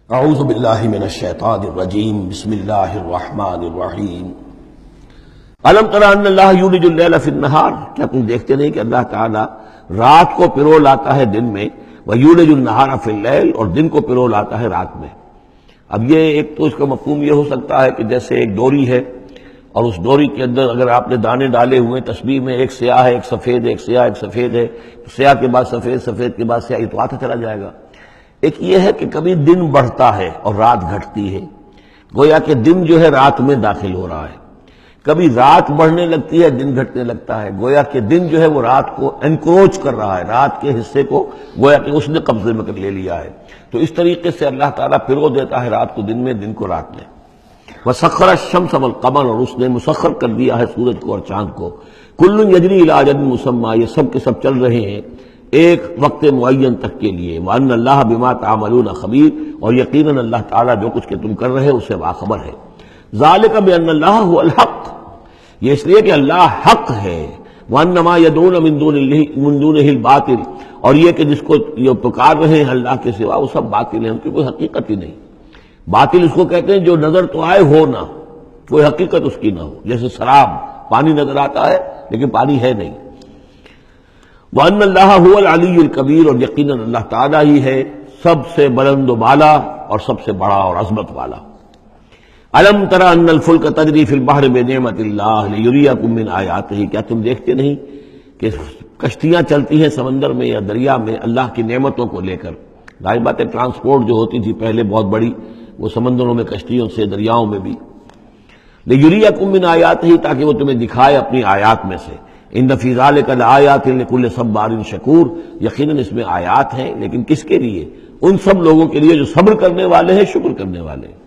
اعوذ باللہ من الشیطان الرجیم بسم اللہ الرحمن الرحیم الم تر ان اللہ یولج اللیل فی النہار، کیا تم دیکھتے نہیں کہ اللہ تعالیٰ رات کو پرو لاتا ہے دن میں، ویولج النہار فی اللیل، اور دن کو پرو لاتا ہے رات میں۔ اب یہ ایک تو اس کا مفہوم یہ ہو سکتا ہے کہ جیسے ایک ڈوری ہے اور اس ڈوری کے اندر اگر آپ نے دانے ڈالے ہوئے تسبیح میں، ایک سیاہ ہے ایک سفید ہے، ایک سیاہ ایک سفید ہے، سیاہ کے بعد سفید، سفید کے بعد سیاہ، یہ تو آتا چلا جائے گا۔ ایک یہ ہے کہ کبھی دن بڑھتا ہے اور رات گھٹتی ہے، گویا کہ دن جو ہے رات میں داخل ہو رہا ہے، کبھی رات بڑھنے لگتی ہے دن گھٹنے لگتا ہے، گویا کہ دن جو ہے وہ رات کو انکروچ کر رہا ہے، رات کے حصے کو گویا کہ اس نے قبضے میں کر لے لیا ہے۔ تو اس طریقے سے اللہ تعالیٰ پرو دیتا ہے رات کو دن میں، دن کو رات میں۔ وَسَخَّرَ الشَّمْسَ وَالْقَمَرَ، اور اس نے مسخر کر دیا ہے سورج کو اور چاند کو۔ كُلٌّ يَجْرِي إِلَىٰ أَجَلٍ مُّسَمًّى، یہ سب کے سب چل رہے ہیں ایک وقت معین تک کے لیے۔ وَأَنَّ اللَّهَ بِمَا تَعْمَلُونَ خَبِيرٌ، اور یقیناً اللہ تعالیٰ جو کچھ کہ تم کر رہے ہو اسے باخبر ہے۔ ذَلِكَ بِأَنَّ اللَّهَ هُوَ الْحَقُّ، یہ اس لیے کہ اللہ حق ہے۔ وَأَنَّ مَا يَدْعُونَ مِن دُونِهِ الْبَاطِلُ، اور یہ کہ جس کو یہ پکار رہے ہیں اللہ کے سوا وہ سب باطل ہیں، ان کی کوئی حقیقت ہی نہیں۔ باطل اس کو کہتے ہیں جو نظر تو آئے ہو نہ، کوئی حقیقت اس کی نہ ہو، جیسے شراب، پانی نظر آتا ہے لیکن پانی ہے نہیں۔ وَأَنَّ اللَّهَ هُوَ الْعَلِيُّ الْكَبِيرُ، اور یقیناً اللہ تعالیٰ ہی ہے سب سے بلند و بالا اور سب سے بڑا اور عظمت والا۔ أَلَمْ تَرَ أَنَّ الْفُلْكَ تَجْرِي فِي الْبَحْرِ بِنِعْمَتِ اللَّهِ لِيُرِيَكُم مِّنْ آيَاتِهِ، کیا تم دیکھتے نہیں کہ کشتیاں چلتی ہیں سمندر میں یا دریا میں اللہ کی نعمتوں کو لے کر۔ ظاہر بات ہے ٹرانسپورٹ جو ہوتی تھی پہلے بہت بڑی، وہ سمندروں میں کشتیوں سے، دریاؤں میں بھی۔ لِيُرِيَكُم مِّنْ آيَاتِهِ، تاکہ وہ تمہیں دکھائے اپنی آیات میں سے۔ ان فی ذلک لآیات لکل صبار شکور، یقیناً اس میں آیات ہیں، لیکن کس کے لیے؟ ان سب لوگوں کے لیے جو صبر کرنے والے ہیں، شکر کرنے والے ہیں۔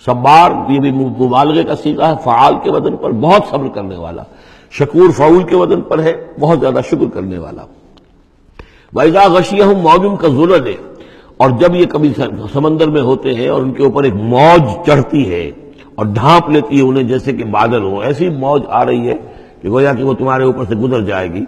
صبار یہ بھی مبالغے کا صیغہ ہے، فعال کے وزن پر، بہت صبر کرنے والا۔ شکور فعول کے وزن پر ہے، بہت زیادہ شکر کرنے والا۔ وَإِذَا غَشِيَهُم مَّوْجٌ كَالظُّلَلِ، اور جب یہ کبھی سمندر میں ہوتے ہیں اور ان کے اوپر ایک موج چڑھتی ہے اور ڈھانپ لیتی ہے انہیں جیسے کہ بادل ہو، ایسی موج آ رہی ہے کہ گویا کہ وہ تمہارے اوپر سے گزر جائے گی۔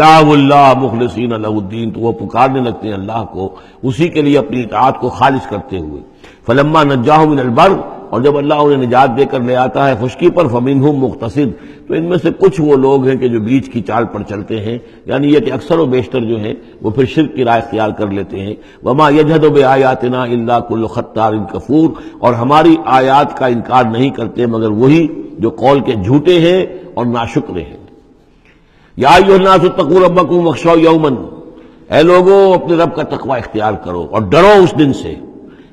دعوا اللہ مخلصین لہ الدین، تو وہ پکارنے لگتے ہیں اللہ کو اسی کے لیے اپنی اطاعت کو خالص کرتے ہوئے۔ فلما نجاہم من البر، اور جب اللہ انہیں نجات دے کر لے آتا ہے خشکی پر، فمنہم مقتصد، تو ان میں سے کچھ وہ لوگ ہیں کہ جو بیچ کی چال پر چلتے ہیں، یعنی یہ کہ اکثر و بیشتر جو ہیں وہ پھر شرک کی راہ اختیار کر لیتے ہیں۔ وما یجحد بآیاتنا الا کل ختار کفور، اور ہماری آیات کا انکار نہیں کرتے مگر وہی جو قول کے جھوٹے ہیں اور ناشکر ہیں۔ یا ایھا الناس اتقوا ربکم واخشوا یوما، اے لوگو اپنے رب کا تقوی اختیار کرو اور ڈرو اس دن سے،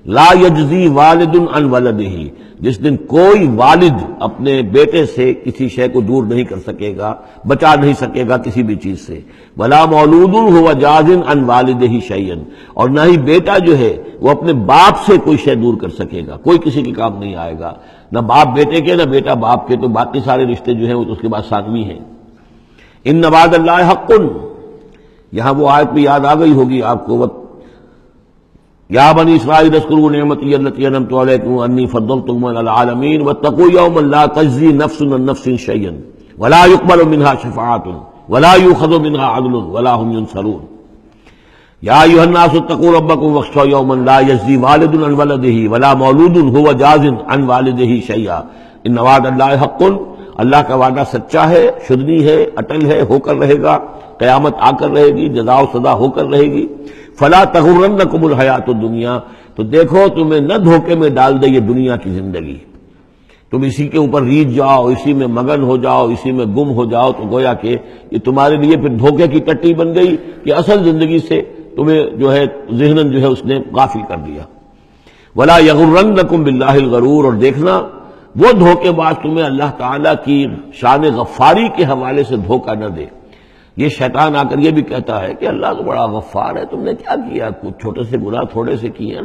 لا یجزی والد عن ولدہ، جس دن کوئی والد اپنے بیٹے سے کسی شے کو دور نہیں کر سکے گا، بچا نہیں سکے گا کسی بھی چیز سے، ولا مولود هو جاز عن والدہ شیئا، اور نہ ہی بیٹا جو ہے وہ اپنے باپ سے کوئی شے دور کر سکے گا، کوئی کسی کے کام نہیں آئے گا، نہ باپ بیٹے کے نہ بیٹا باپ کے، تو باقی سارے رشتے جو ہیں وہ اس کے بعد ثانوی ہیں۔ ان وعد اللہ حق، یہاں وہ آیت بھی یاد آ گئی ہوگی آپ کو، یا بنی اسرائیل اذکروا نعمتی التی انعمت علیکم انی فضلتکم علی العالمین واتقوا یوما لا تجزی نفس عن نفس شیئا ولا یقبل منها شفاعۃ ولا یؤخذ منها عدل ولا هم ينصرون۔ یا ایھا الناس اتقوا ربکم واخشوا یوما لا یجزی والد عن ولدہ ولا مولود هو جاز عن والدہ شیئا ان وعد اللہ حق، اللہ کا وعدہ سچا ہے، شدنی ہے، اٹل ہے، ہو کر رہے گا، قیامت آ کر رہے گی، جزا و سزا ہو کر رہے گی۔ فلا تغرنکم الحیات الدنیا، تو دیکھو تمہیں نہ دھوکے میں ڈال دے یہ دنیا کی زندگی، تم اسی کے اوپر ریجھ جاؤ، اسی میں مگن ہو جاؤ، اسی میں گم ہو جاؤ، تو گویا کہ یہ تمہارے لیے پھر دھوکے کی ٹٹی بن گئی کہ اصل زندگی سے تمہیں جو ہے ذہناً جو ہے اس نے غافل کر دیا۔ ولا یغرنکم باللہ الغرور، اور دیکھنا وہ دھوکے باز تمہیں اللہ تعالیٰ کی شان غفاری کے حوالے سے دھوکہ نہ دے۔ یہ شیطان آ کر یہ بھی کہتا ہے کہ اللہ تو بڑا غفار ہے، تم نے کیا کیا، کچھ چھوٹے سے گناہ تھوڑے سے کیے،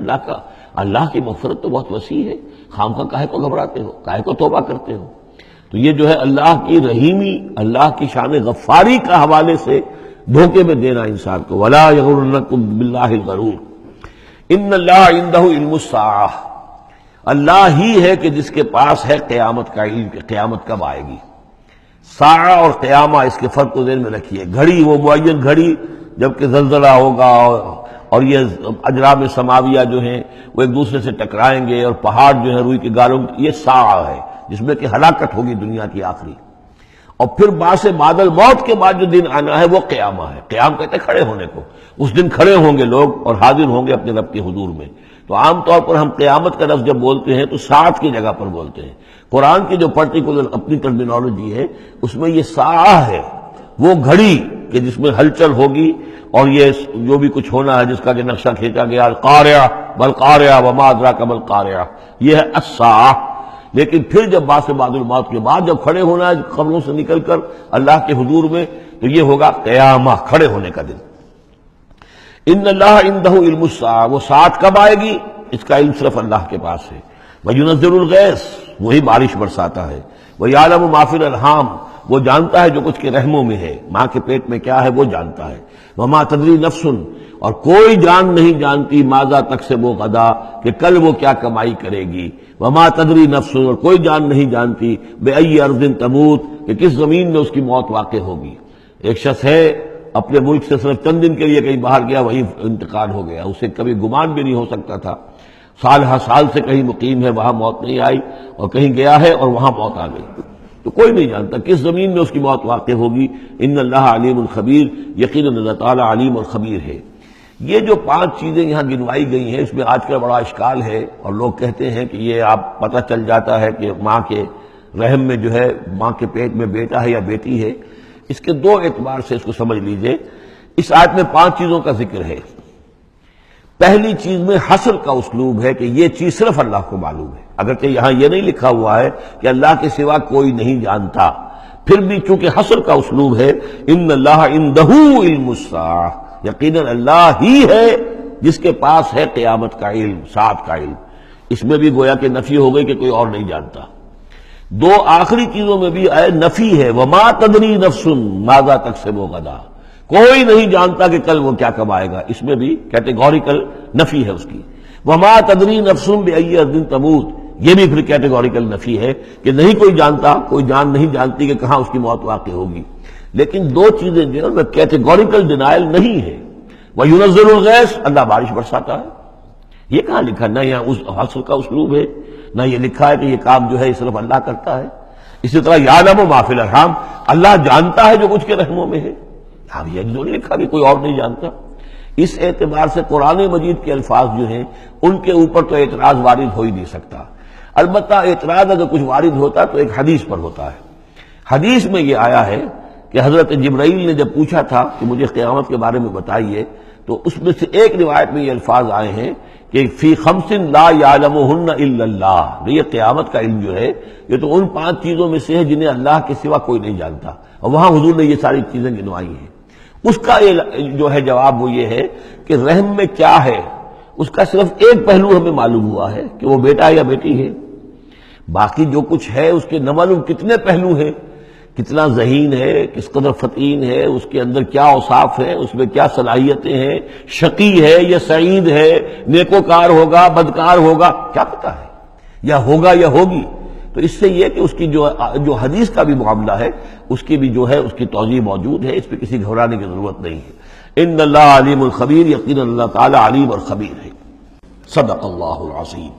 اللہ کی مغفرت تو بہت وسیع ہے، خامخواہ کاہے کو گھبراتے ہو، کاہے کو توبہ کرتے ہو۔ تو یہ جو ہے اللہ کی رحیمی، اللہ کی شان غفاری کا حوالے سے دھوکے میں دینا انسان کو۔ ولا یغرنکم باللہ الغرور ان اللہ عندہ علم الساعہ، اللہ ہی ہے کہ جس کے پاس ہے قیامت کا علم کہ قیامت کب آئے گی۔ ساعہ اور قیامہ، اس کے فرق کو ذہن میں رکھیے۔ گھڑی وہ معین گھڑی جب کہ زلزلہ ہوگا اور یہ اجرام سماویہ جو ہیں وہ ایک دوسرے سے ٹکرائیں گے، اور پہاڑ جو ہے روئی کے گالوں، یہ ساعہ ہے جس میں کہ ہلاکت ہوگی دنیا کی آخری۔ اور پھر باعث بعد الموت کے بعد جو دن آنا ہے وہ قیامہ ہے۔ قیام کہتے ہیں کھڑے ہونے کو، اس دن کھڑے ہوں گے لوگ اور حاضر ہوں گے اپنے رب کے حضور میں۔ تو عام طور پر ہم قیامت کا لفظ جب بولتے ہیں تو ساعت کی جگہ پر بولتے ہیں۔ قرآن کی جو پرٹیکولر اپنی ٹرمینالوجی ہے اس میں یہ ساعہ ہے، وہ گھڑی کہ جس میں ہلچل ہوگی، اور یہ جو بھی کچھ ہونا ہے جس کا کہ نقشہ کھینچا گیا، القارعہ والقارعہ وما ادراک ما القارعہ، یہ ہے الساعہ۔ لیکن پھر جب بعث بعد الموت کے بعد جب کھڑے ہونا ہے قبروں سے نکل کر اللہ کے حضور میں، تو یہ ہوگا قیامہ، کھڑے ہونے کا دن۔ ان اللہ عندہ علم الساعہ، وہ ساعت کب آئے گی اس کا علم صرف اللہ کے پاس ہے۔ وَيُنَزِّلُ الْغَيْثَ، وہی بارش برساتا ہے۔ وَيَعْلَمُ مَا فِي الْأَرْحَامِ، وہ جانتا ہے جو کچھ کے رحموں میں ہے، ماں کے پیٹ میں کیا ہے وہ جانتا ہے۔ وَمَا تَدْرِي نَفْسٌ، اور کوئی جان نہیں جانتی ماذا تکسب غدا، کہ کل وہ کیا کمائی کرے گی۔ وَمَا تَدْرِي نَفْسٌ، اور کوئی جان نہیں جانتی بِأَيِّ أَرْضٍ تَمُوتُ، کہ کس زمین میں اس کی موت واقع ہوگی۔ ایک شخص ہے اپنے ملک سے صرف چند دن کے لیے کہیں باہر گیا، وہیں انتقال ہو گیا، اسے کبھی گمان بھی نہیں ہو سکتا تھا۔ سال ہر سال سے کہیں مقیم ہے، وہاں موت نہیں آئی، اور کہیں گیا ہے اور وہاں موت آ گئی۔ تو کوئی نہیں جانتا کس زمین میں اس کی موت واقع ہوگی۔ ان اللہ علیم الخبیر، یقیناً اللہ تعالیٰ علیم اور خبیر ہے۔ یہ جو 5 چیزیں یہاں گنوائی گئی ہیں، اس میں آج کل بڑا اشکال ہے، اور لوگ کہتے ہیں کہ یہ آپ پتہ چل جاتا ہے کہ ماں کے رحم میں جو ہے، ماں کے پیٹ میں بیٹا ہے یا بیٹی ہے۔ اس کے 2 اعتبار سے اس کو سمجھ لیجئے۔ اس آیت میں 5 چیزوں کا ذکر ہے۔ پہلی چیز میں حصر کا اسلوب ہے کہ یہ چیز صرف اللہ کو معلوم ہے، اگرچہ یہاں یہ نہیں لکھا ہوا ہے کہ اللہ کے سوا کوئی نہیں جانتا، پھر بھی چونکہ حصر کا اسلوب ہے، ان اللہ عندہ علم الساعہ، یقیناً اللہ ہی ہے جس کے پاس ہے قیامت کا علم، ساعت کا علم۔ اس میں بھی گویا کہ نفی ہو گئی کہ کوئی اور نہیں جانتا۔ 2 آخری چیزوں میں بھی نفی ہے، وما تدری نفس ماذا تکسب غدا، کوئی نہیں جانتا کہ کل وہ کیا کمائے گا، اس میں بھی کیٹیگوریکل نفی ہے اس کی۔ وما تدری نفس بأی ارض تموت، یہ بھی پھر کیٹیگوریکل نفی ہے کہ نہیں کوئی جانتا، کوئی جان نہیں جانتی کہ کہاں اس کی موت واقع ہوگی۔ لیکن 2 چیزیں جو ہے کیٹیگوریکل ڈینائل نہیں ہے۔ وَيُنَزِّلُ الْغَيْثَ، اللہ بارش برساتا ہے، یہ کہاں لکھا؟ نہ یہاں اس حصر کا اسلوب ہے، نہ یہ لکھا ہے کہ یہ کام جو ہے صرف اللہ کرتا ہے۔ اسی طرح یعلم ما فی الارحام، اللہ جانتا ہے جو کچھ کے رحموں میں ہے، اب یہ جو نہیں لکھا کہ کوئی اور نہیں جانتا۔ اس اعتبار سے قرآن مجید کے الفاظ جو ہیں ان کے اوپر تو اعتراض وارد ہو ہی نہیں سکتا۔ البتہ اعتراض اگر کچھ وارد ہوتا تو ایک حدیث پر ہوتا ہے۔ حدیث میں یہ آیا ہے کہ حضرت جبرائیل نے جب پوچھا تھا کہ مجھے قیامت کے بارے میں بتائیے، تو اس میں سے ایک روایت میں یہ الفاظ آئے ہیں کہ فی 5 لا یعلمہن الا اللہ، یہ قیامت کا علم جو ہے یہ تو ان 5 چیزوں میں سے ہے جنہیں اللہ کے سوا کوئی نہیں جانتا، اور وہاں حضور نے یہ ساری چیزیں گنوائی ہیں۔ اس کا جو ہے جواب وہ یہ ہے کہ رحم میں کیا ہے اس کا صرف ایک پہلو ہمیں معلوم ہوا ہے کہ وہ بیٹا یا بیٹی ہے، باقی جو کچھ ہے اس کے نہ معلوم کتنے پہلو ہیں، کتنا ذہین ہے، کس قدر فطین ہے، اس کے اندر کیا اوصاف ہیں، اس میں کیا صلاحیتیں ہیں، شقی ہے یا سعید ہے، نیکوکار ہوگا بدکار ہوگا، کیا پتہ ہے، یا ہوگا یا ہوگی۔ تو اس سے یہ کہ اس کی جو حدیث کا بھی معاملہ ہے اس کی بھی جو ہے اس کی توضیح موجود ہے، اس پہ کسی گھبرانے کی ضرورت نہیں ہے۔ ان اللہ علیم الخبیر، یقیناً اللہ تعالی علیم اور خبیر ہے۔ صدق اللہ العظیم۔